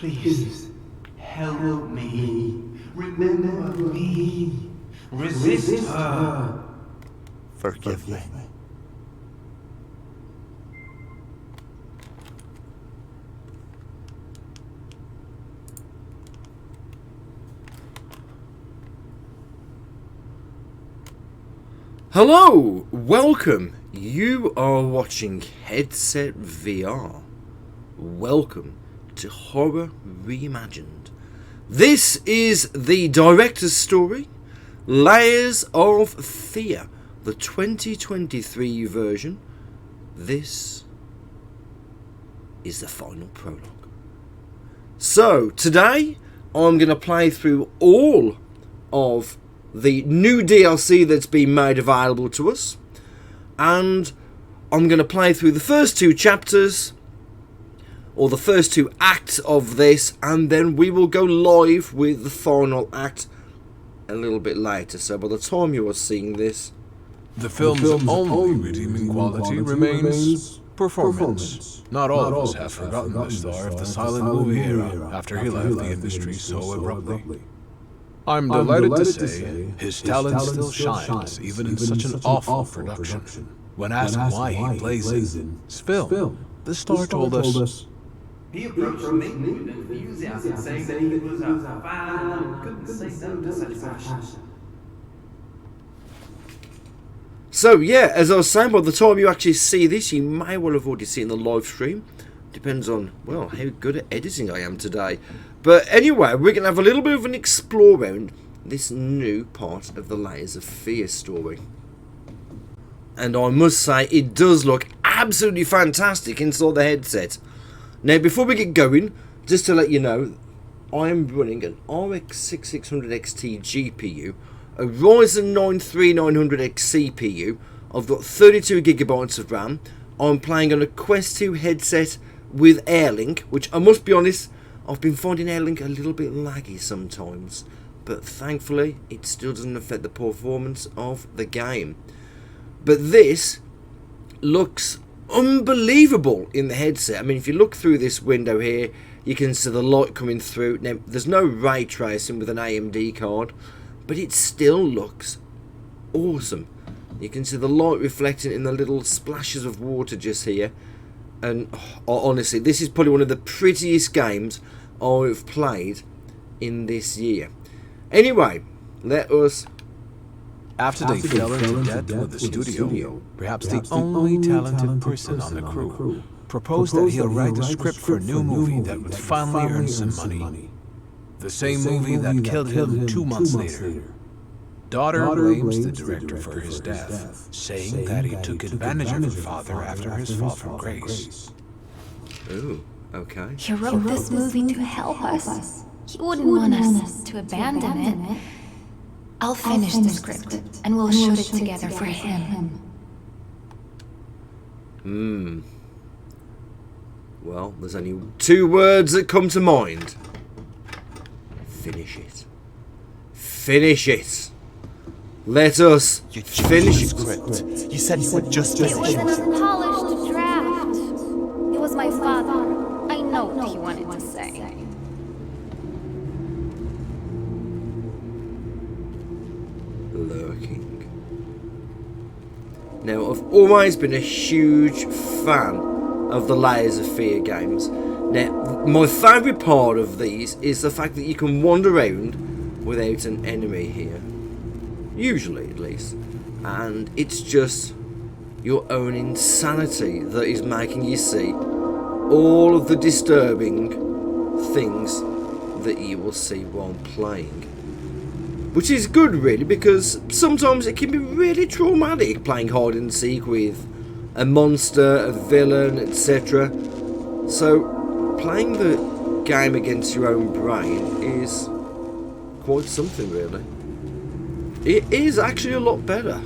Please, help me. Remember me. Resist her. Forgive me. Hello, welcome. You are watching Headset VR. Welcome to Horror Reimagined. This is the director's story, Layers of Fear, the 2023 version. This is the final prologue. So, today I'm going to play through all of the new DLC that's been made available to us, and I'm going to play through the first two chapters, or the first two acts of this, and then we will go live with the final act a little bit later. So by the time you are seeing this, the film's only redeeming quality remains performance. Not all of us have forgotten the star of the silent movie era after he left the industry so abruptly. I'm delighted to say his talent still shines even in such an awful production. When asked why he plays in his film, the star told us, He approached me with enthusiasm, saying that he was a fan and couldn't say no to such passion. so yeah, as I was saying, by the time you actually see this, you may well have already seen the live stream. Depends on, well, how good at editing I am today. But anyway, we're going to have a little bit of an explore around this new part of the Layers of Fear story. And I must say, it does look absolutely fantastic inside the headset. Now, before we get going, just to let you know, I am running an RX 6600 XT GPU, a Ryzen 9 3900X CPU, I've got 32GB of RAM, I'm playing on a Quest 2 headset with Airlink, which I must be honest, I've been finding Airlink a little bit laggy sometimes, but thankfully it still doesn't affect the performance of the game. But this looks unbelievable in the headset. I mean, if you look through this window here, you can see the light coming through. Now, there's no ray tracing with an AMD card, but it still looks awesome. You can see the light reflecting in the little splashes of water just here. And honestly, this is probably one of the prettiest games I've played in this year. Anyway, let us... after they fell into debt with the studio, perhaps the only talented person on the crew proposed that he'll write a script for a new movie that would finally earn some money. The same movie that killed him 2 months later. Daughter blames the director for his death, saying that he took advantage of her father after his fall from grace. Ooh, okay. He wrote this movie to help us. He wouldn't want us to abandon it. I'll finish the script, and we'll shoot it together for him. Well, there's only two words that come to mind. Finish it. Finish it. Let us finish the script. You said you would just It finish was it. an unpolished draft. It was my father. I know what he wanted to say. lurking. Now, I've always been a huge fan of the Layers of Fear games. Now, my favourite part of these is the fact that you can wander around without an enemy here. Usually, at least. And it's just your own insanity that is making you see all of the disturbing things that you will see while playing. Which is good, really, because sometimes it can be really traumatic playing hide and seek with a monster, a villain, etc. So playing the game against your own brain is quite something, really. It is actually a lot better.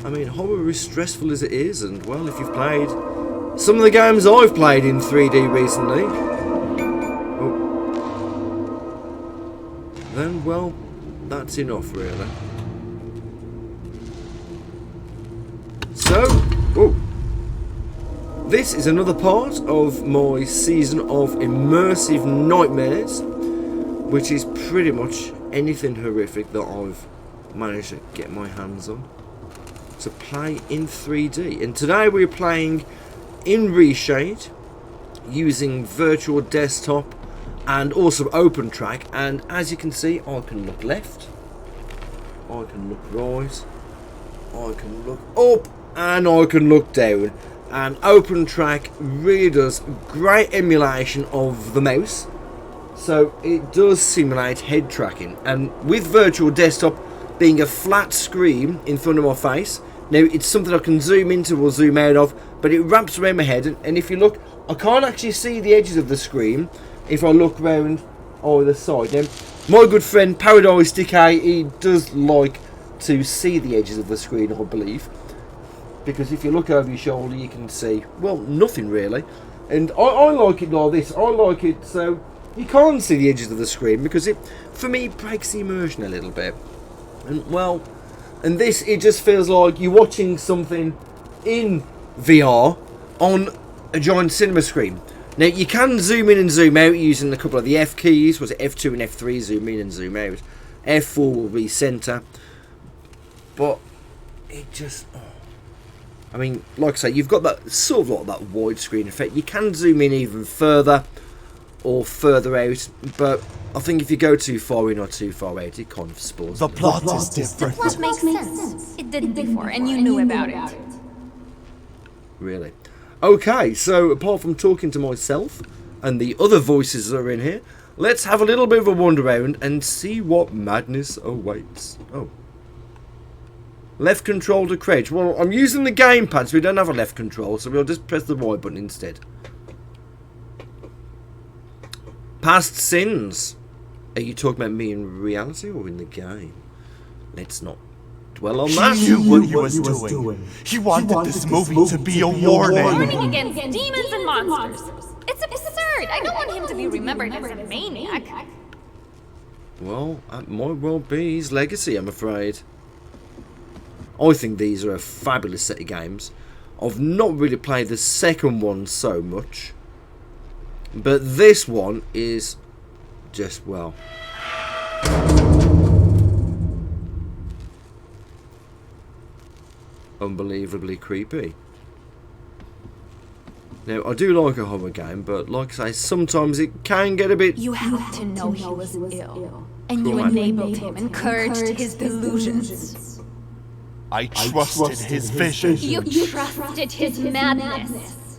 I mean, horror is stressful as it is, and well, if you've played some of the games I've played in 3D recently, then, well, that's enough, really. So, this is another part of my season of Immersive Nightmares, which is pretty much anything horrific that I've managed to get my hands on to play in 3D. And today we're playing in Reshade using virtual desktop and also open track, and as you can see, I can look left, I can look right, I can look up, and I can look down. And open track really does great emulation of the mouse, so it does simulate head tracking. And with virtual desktop being a flat screen in front of my face, now it's something I can zoom into or zoom out of, but it wraps around my head, and if you look, I can't actually see the edges of the screen if I look round either side. Now, my good friend Paradise Decay, he does like to see the edges of the screen, I believe, because if you look over your shoulder you can see, well, nothing really. And I like it like this. I like it so you can't see the edges of the screen, because it, for me, breaks the immersion a little bit. And well, and this, it just feels like you're watching something in VR on a giant cinema screen. Now, you can zoom in and zoom out using a couple of the F keys. Was it F2 and F3, zoom in and zoom out. F4 will be center. But it just... Oh. I mean, like I say, you've got that sort of like that widescreen effect. You can zoom in even further or further out, but I think if you go too far in or too far out, it kind of spoils The it. plot is different. What makes sense? It did before, and you knew about it. Really. Okay, so apart from talking to myself and the other voices that are in here, let's have a little bit of a wander around and see what madness awaits. Oh. Left control to crouch. Well, I'm using the gamepad, so we don't have a left control, so we'll just press the right button instead. Past sins. Are you talking about me in reality or in the game? Let's not dwell on that. He knew what he was doing. He wanted this movie to be a warning. Warning against demons and monsters. It's absurd. I don't want him to be remembered as a maniac. Well, that might well be his legacy, I'm afraid. I think these are a fabulous set of games. I've not really played the second one so much, but this one is just, well, unbelievably creepy. Now, I do like a horror game, but like I say, sometimes it can get a bit... You had to know he was ill, and you enabled him, encouraged his delusions. I trusted his vision. You trusted his madness.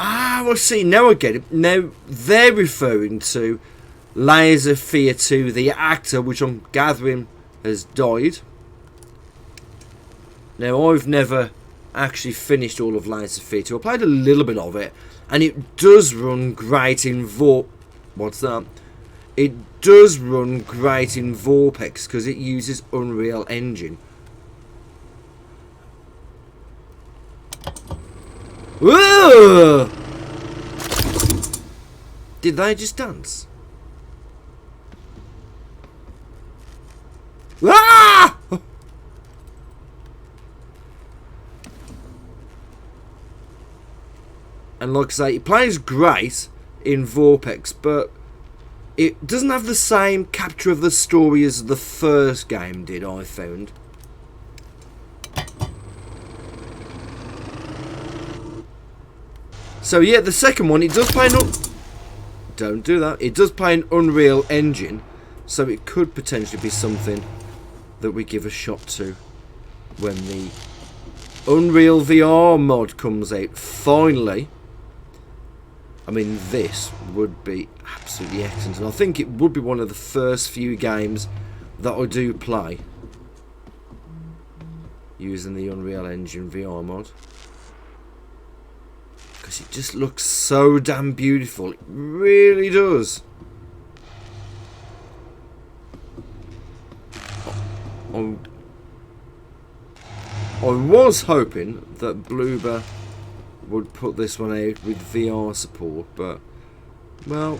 Ah, well, see, now I get it. Now, they're referring to Laser Fear 2, the actor, which I'm gathering has died. Now, I've never actually finished all of Laser Fear 2. I played a little bit of it, and it does run great in What's that? It does run great in Vortex, because it uses Unreal Engine. Whoa! Did they just dance? Ah! And like I say, it plays great in Vortex, but it doesn't have the same capture of the story as the first game did, I found. So yeah, the second one, it does play don't do that. It does play an Unreal Engine, so it could potentially be something that we give a shot to when the Unreal VR mod comes out, finally. I mean, this would be absolutely excellent, and I think it would be one of the first few games that I do play using the Unreal Engine VR mod, because it just looks so damn beautiful. It really does. I was hoping that Bloober would put this one out with VR support, but, well,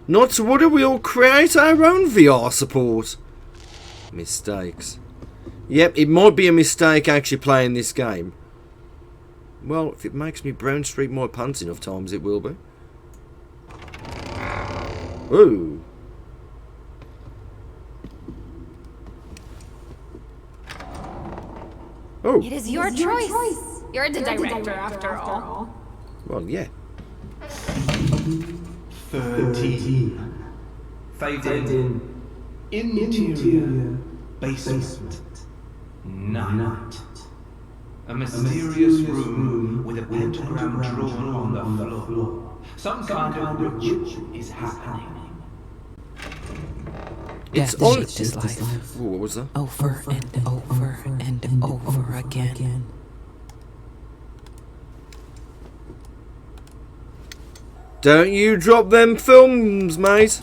not to worry, we'll create our own VR support. Mistakes. Yep, it might be a mistake actually playing this game, Well, if it makes me brown streak my pants enough times, it will be. Ooh. Oh. It is your choice. You're the director after all. Well, yeah. 13. Fade in. Interior. Basement. Night. A mysterious room with a pentagram drawn on the floor. Some kind of ritual is happening. It's Death on. shaped his life Ooh, what was that? over and over and over again. Don't you drop them films, mate.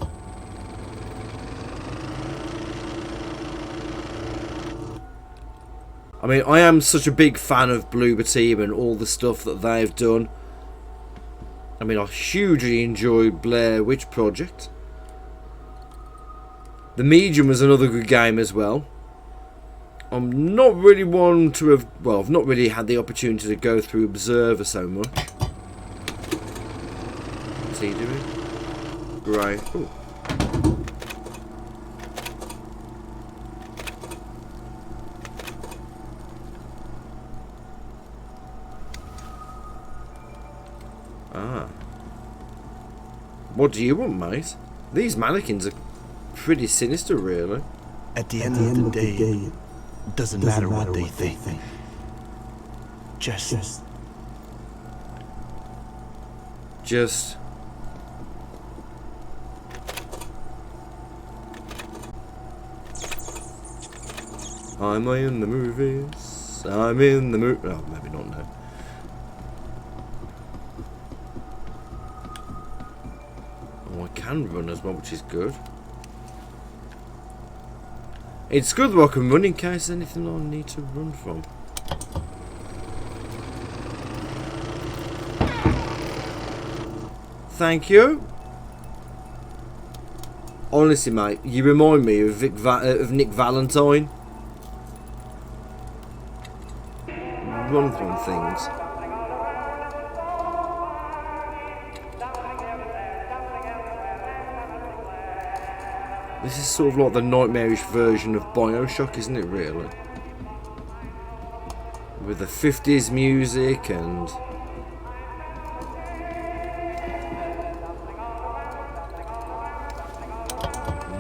I mean, I am such a big fan of Bloober Team and all the stuff that they've done. I mean, I hugely enjoyed Blair Witch Project. The Medium was another good game as well. I'm not really one to have... Well, I've not really had the opportunity to go through Observer so much. What's he doing? Right. Ooh. Ah. What do you want, mate? These mannequins are pretty sinister, really. At the end of the day, it doesn't matter what they think. Just I'm in the movies. I'm in the movie. Oh, maybe not now. Oh, I can run as well, which is good. It's good that I can run in case there's anything I need to run from. Thank you. Honestly, mate, you remind me of Nick Valentine. Run from things. This is sort of like the nightmarish version of BioShock, isn't it, really? With the 50s music and...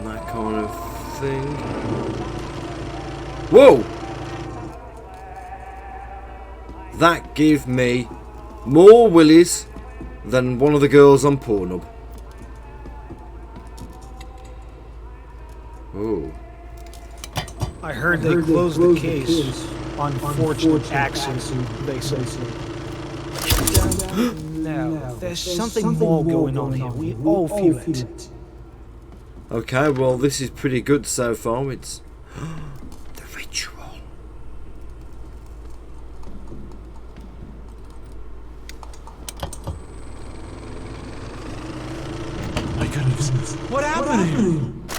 that kind of thing. Whoa! That gave me more willies than one of the girls on Pornhub. Oh. I heard they closed the case. Unfortunate accident, they say. Now, there's something more going on here. We all feel it. Okay, well, this is pretty good so far. It's the ritual. my goodness. What happened?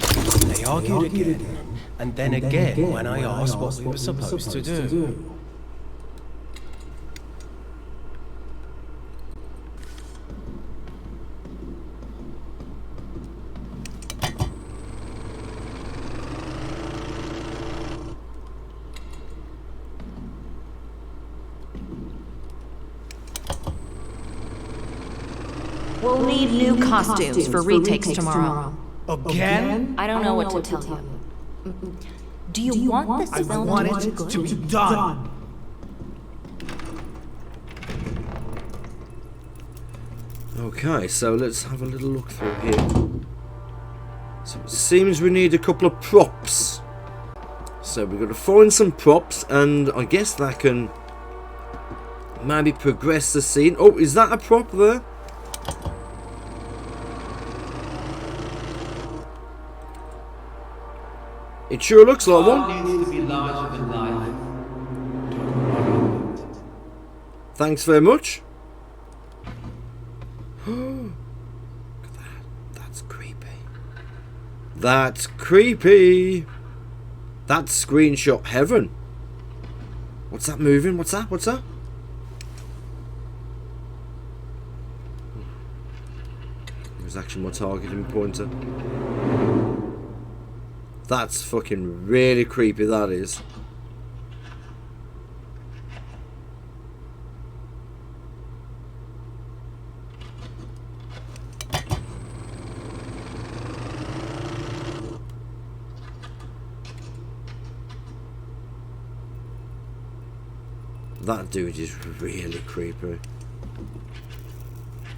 They argued again, and then again when I asked what we were supposed to do. We'll need new costumes for retakes tomorrow. Again? I don't know what to tell you. Do you want this I film want to it look good? to be done. Okay, so let's have a little look through here. So it seems we need a couple of props. So we've got to find some props, and I guess that can maybe progress the scene. Oh, is that a prop there? It sure looks like one. Needs to be larger than life. Thanks very much. Look at that. That's creepy. That's creepy. That's screenshot heaven. What's that moving? What's that? What's that? was actually my targeting pointer. That's fucking really creepy, that is. That dude is really creepy.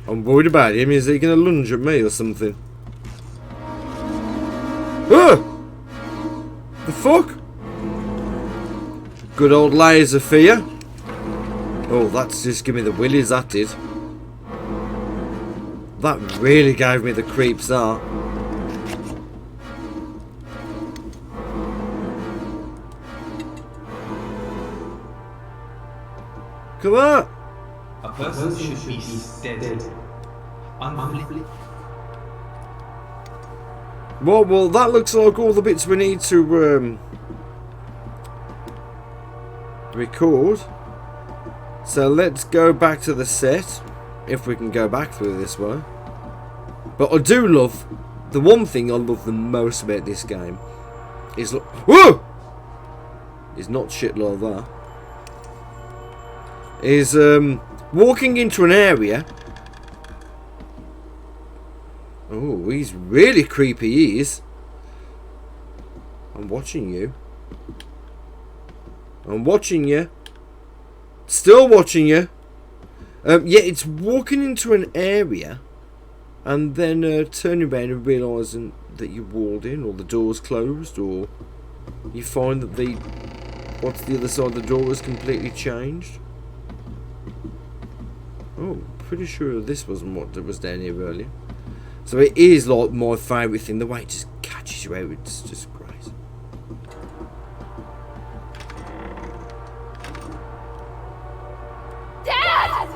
I'm worried about him. Is he going to lunge at me or something? Ah! The fuck? Good old laser fear. Oh, that's just give me the willies, that did. That really gave me the creeps, that. Come on! A person should be steady. Unflipped. Well, that looks like all the bits we need to record. So let's go back to the set, if we can go back through this way. But I do love, the one thing I love the most about this game is whoa! Is not shit like that. Is walking into an area. Oh, he's really creepy, he is. I'm watching you. I'm watching you. Still watching you. Yeah, it's walking into an area and then turning around and realising that you're walled in or the door's closed, or you find that what's the other side of the door has completely changed. Oh, pretty sure this wasn't what was down here earlier. So it is like my favourite thing, the way it just catches you out, it's just great. Dad!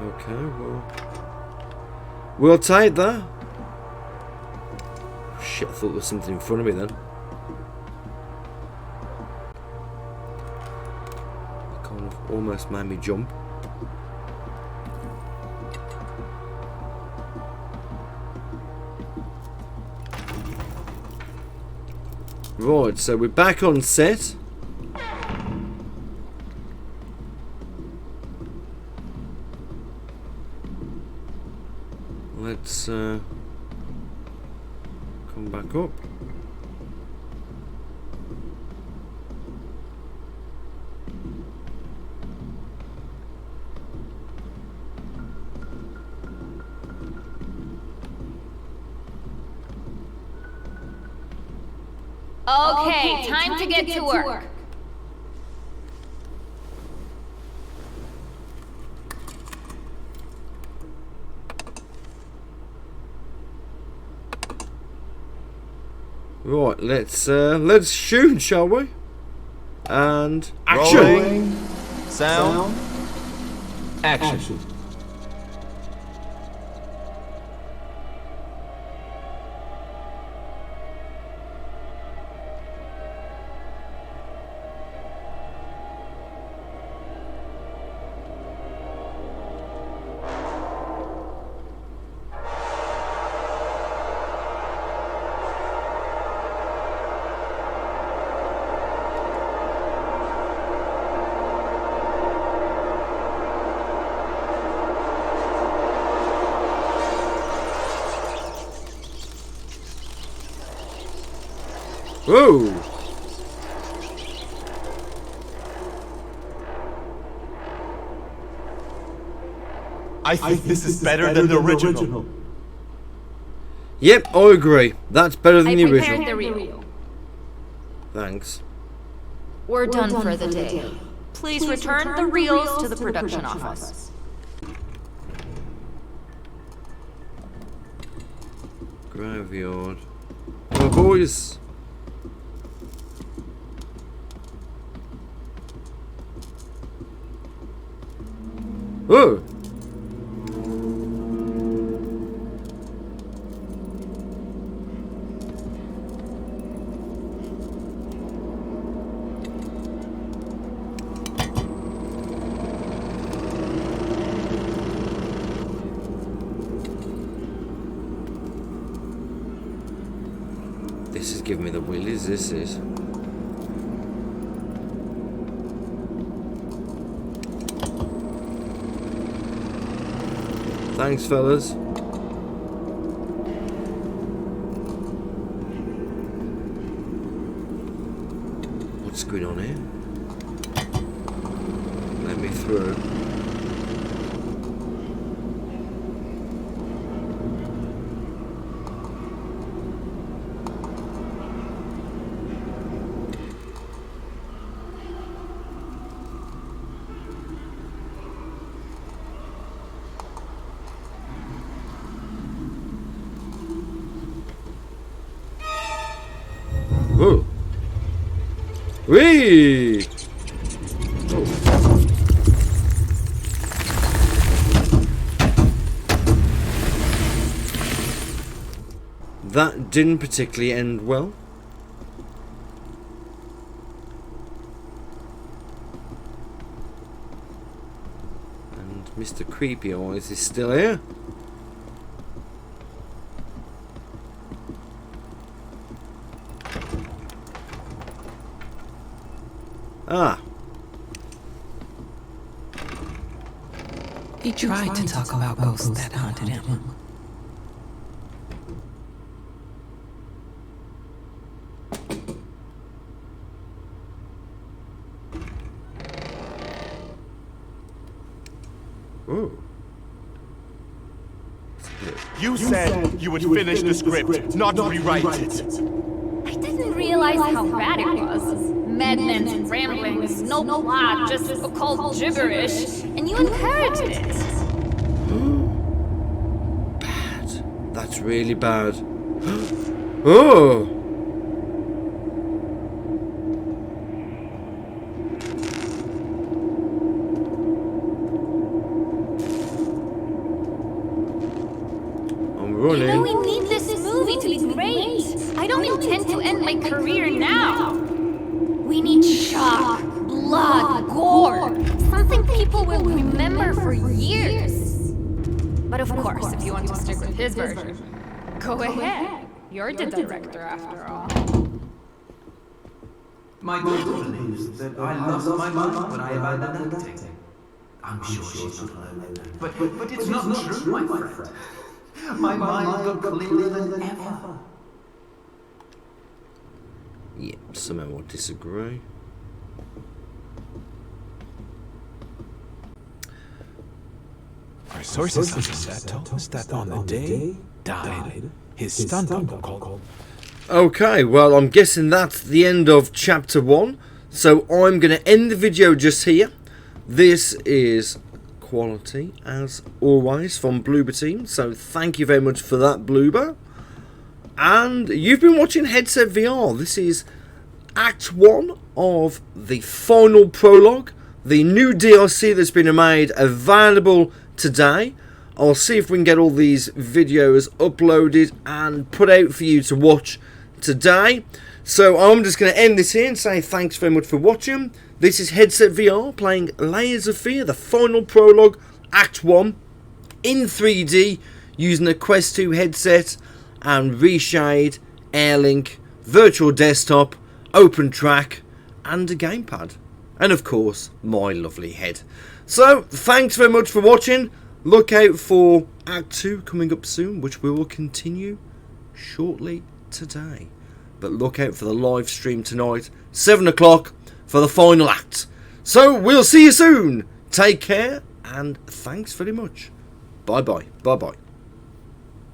Okay, well, we'll take that. Shit, I thought there was something in front of me then. It kind of almost made me jump. Right, so we're back on set. Let's come back up. Okay, time to get to work. Right, let's shoot, shall we? And action. Rolling. Sound. Action. Whoa! I think this is better than the original. Yep, I agree. That's better than the original. the reel. Thanks. We're done for the day. Please return the reels to the production office. Graveyard. Oh, boys. Oh. giving me the willies, this is. Thanks, fellas. What's going on here? Let me through. Oh. Whee! That didn't particularly end well. And Mr. Creepy Eyes is still here. Ah. He tried to talk about ghosts that haunted him. Oh. You said you would finish the script, not rewrite it. I didn't realize how bad it was. Madmen's ramblings, no plot, just occult gibberish, and you encouraged it. Bad. That's really bad. Oh. I'm running. You know, we need this movie to be great. I don't intend to end my career now. We need shock, blood, gore. Something people will remember for years. But of course, if you want to stick with his version, go ahead. You're the director after all. My daughter believes that I lost my mind when I abandoned acting. I'm sure she's not alone. But it's not true, my friend. My mind got clearer than ever. Yep, somehow I disagree. Our sources have said told us that on the day died his stunt double called. Okay, well, I'm guessing that's the end of chapter 1. So I'm going to end the video just here. This is quality, as always, from Bloober Team. So thank you very much for that, Bloober. And you've been watching Headset VR. This is Act 1 of the final prologue. The new DLC that's been made available today. I'll see if we can get all these videos uploaded and put out for you to watch today. So I'm just going to end this here and say thanks very much for watching. This is Headset VR playing Layers of Fear, the final prologue, Act 1, in 3D, using a Quest 2 headset and Reshade, Airlink, Virtual Desktop, Open Track, and a gamepad. And of course, my lovely head. So, thanks very much for watching. Look out for Act 2 coming up soon, which we will continue shortly today. But look out for the live stream tonight, 7 o'clock, for the final act. So, we'll see you soon. Take care, and thanks very much. Bye-bye. Bye-bye.